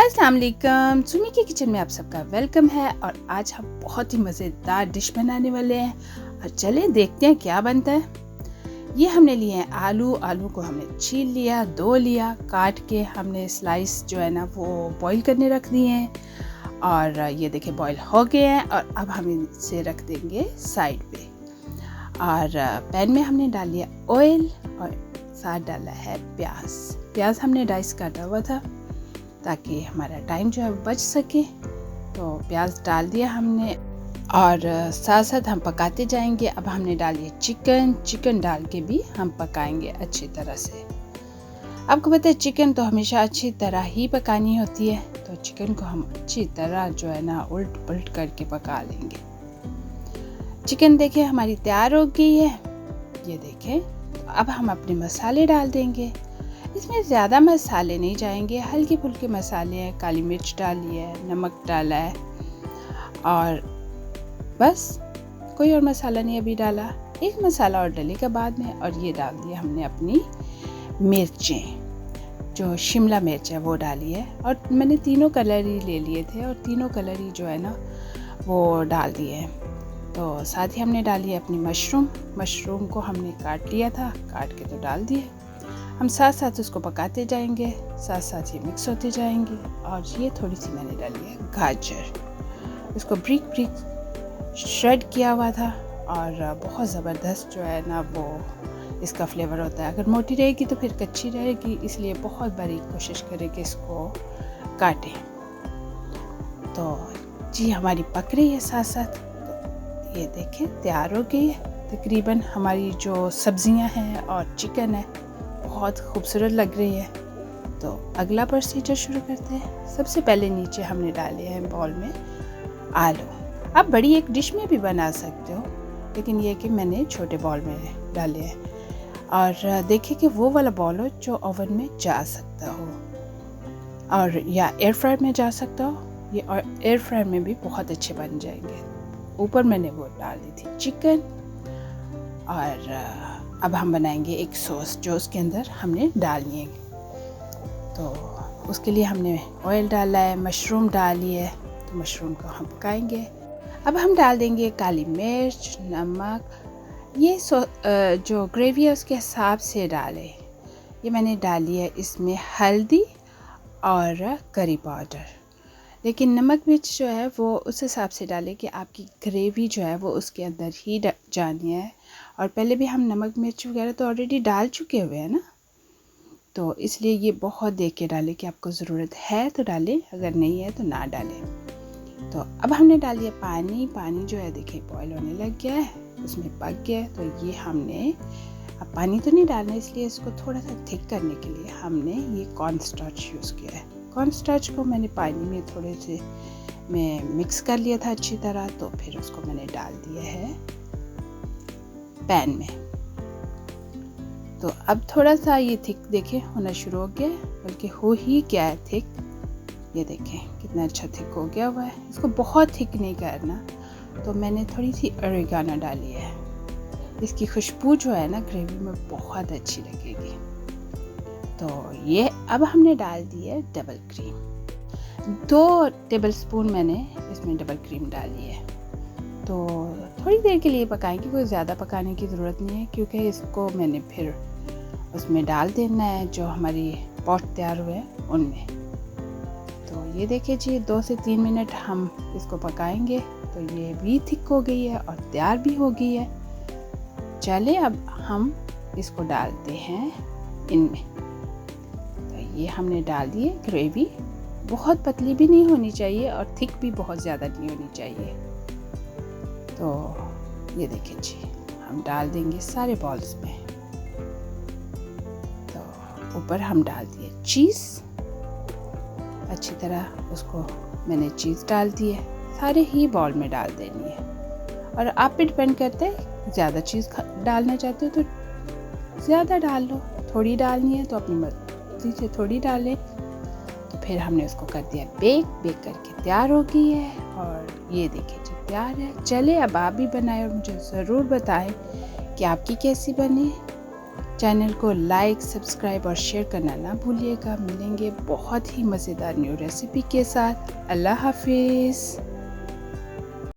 अस्सलाम वालेकुम। सुमी के किचन में आप सबका वेलकम है। और आज हम बहुत ही मज़ेदार डिश बनाने वाले हैं। और चलें देखते हैं क्या बनता है। ये हमने लिए हैं आलू को हमने छील लिया, धो लिया, काट के हमने स्लाइस जो है ना वो बॉईल करने रख दिए हैं। और ये देखिए बॉईल हो गए हैं। और अब हम इसे रख देंगे साइड पे। और पैन में हमने डाल लिया ऑयल और साथ डाला है प्याज हमने डाइस काटा हुआ था ताकि हमारा टाइम जो है बच सके। तो प्याज डाल दिया हमने और साथ साथ हम पकाते जाएंगे। अब हमने डाल दिया चिकन डाल के भी हम पकाएंगे अच्छी तरह से। आपको पता है चिकन तो हमेशा अच्छी तरह ही पकानी होती है, तो चिकन को हम अच्छी तरह जो है ना उल्ट पलट करके पका लेंगे। चिकन देखिए हमारी तैयार हो गई है। ये देखें, तो अब हम अपने मसाले डाल देंगे। इसमें ज़्यादा मसाले नहीं जाएंगे, हल्के फुल्के मसाले हैं। काली मिर्च डाली है, नमक डाला है और बस कोई और मसाला नहीं अभी डाला। एक मसाला और डलेगा बाद में। और ये डाल दिया हमने अपनी मिर्चें, जो शिमला मिर्च है वो डाली है। और मैंने तीनों कलर ही ले लिए थे और तीनों कलर ही जो है ना वो डाल दिए हैं। तो साथ ही हमने डाली है अपनी मशरूम को हमने काट लिया था, काट के तो डाल दिए। हम साथ साथ उसको पकाते जाएंगे, साथ साथ ये मिक्स होते जाएंगे। और ये थोड़ी सी मैंने डाली है गाजर, इसको ब्रिक श्रेड किया हुआ था। और बहुत ज़बरदस्त जो है ना वो इसका फ्लेवर होता है। अगर मोटी रहेगी तो फिर कच्ची रहेगी, इसलिए बहुत बारीक कोशिश करें कि इसको काटें। तो जी हमारी पक रही है साथ साथ। तो ये देखें तैयार हो गई है तकरीबन। हमारी जो सब्जियां हैं और चिकन है बहुत खूबसूरत लग रही है। तो अगला प्रोसीजर शुरू करते हैं। सबसे पहले नीचे हमने डाले हैं बाउल में आलू। आप बड़ी एक डिश में भी बना सकते हो, लेकिन ये कि मैंने छोटे बाउल में डाले हैं। और देखिए कि वो वाला बाउल हो जो ओवन में जा सकता हो और या एयर फ्रायर में जा सकता हो। ये और एयर फ्रायर में भी बहुत अच्छे बन जाएंगे। ऊपर मैंने वो डाल दी थी चिकन। और अब हम बनाएंगे एक सॉस जो उसके अंदर हमने डालनी है। तो उसके लिए हमने ऑयल डाला है, मशरूम डाली है, तो मशरूम को हम पकाएंगे। अब हम डाल देंगे काली मिर्च, नमक। ये जो ग्रेवी है उसके हिसाब से डालें। ये मैंने डाली है इसमें हल्दी और करी पाउडर। लेकिन नमक मिर्च जो है वो उस हिसाब से डालें कि आपकी ग्रेवी जो है वो उसके अंदर ही जानी है। और पहले भी हम नमक मिर्च वगैरह तो ऑलरेडी डाल चुके हुए हैं ना, तो इसलिए ये बहुत देख के डालें कि आपको ज़रूरत है तो डालें, अगर नहीं है तो ना डालें। तो अब हमने डाल दिया पानी जो है देखिए बॉयल होने लग गया है, उसमें पक गया है। तो ये हमने अब पानी तो नहीं डालना, इसलिए इसको थोड़ा सा थिक करने के लिए हमने ये कॉर्न स्टार्च यूज़ किया है। कॉर्न स्टार्च को मैंने पानी में थोड़े से मिक्स कर लिया था अच्छी तरह। तो फिर उसको मैंने डाल दिया है पैन में। तो अब थोड़ा सा ये थिक देखें होना शुरू हो गया है, बल्कि हो ही गया है थिक। ये देखें कितना अच्छा थिक हो गया हुआ है। इसको बहुत थिक नहीं करना। तो मैंने थोड़ी सी ऑरिगेनो डाली है, इसकी खुशबू जो है ना ग्रेवी में बहुत अच्छी लगेगी। तो ये अब हमने डाल दी है डबल क्रीम। 2 टेबलस्पून मैंने इसमें डबल क्रीम डाली है। तो थोड़ी देर के लिए पकाएंगे, कोई ज़्यादा पकाने की ज़रूरत नहीं है, क्योंकि इसको मैंने फिर उसमें डाल देना है जो हमारी पॉट तैयार हुए हैं उनमें। तो ये देखिए जी 2 से 3 मिनट हम इसको पकाएंगे। तो ये भी थिक हो गई है और तैयार भी हो गई है। चले अब हम इसको डालते हैं इनमें। तो ये हमने डाल दी है ग्रेवी। बहुत पतली भी नहीं होनी चाहिए और थिक भी बहुत ज़्यादा नहीं होनी चाहिए। तो ये देखिए जी हम डाल देंगे सारे बॉल्स में। तो ऊपर हम डाल दिए चीज़, अच्छी तरह उसको मैंने चीज़ डाल दी है। सारे ही बॉल में डाल देनी है। और आप पे डिपेंड करता है, ज़्यादा चीज़ डालना चाहते हो तो ज़्यादा डाल लो, थोड़ी डालनी है तो अपनी मर्ज़ी से थोड़ी डालें। तो फिर हमने उसको कर दिया बेक करके तैयार हो गई है। और ये देखिए जी तैयार है। चले अब आप भी बनाएं और मुझे ज़रूर बताएं कि आपकी कैसी बनी। चैनल को लाइक, सब्सक्राइब और शेयर करना ना भूलिएगा। मिलेंगे बहुत ही मज़ेदार न्यू रेसिपी के साथ। अल्लाह हाफिज़।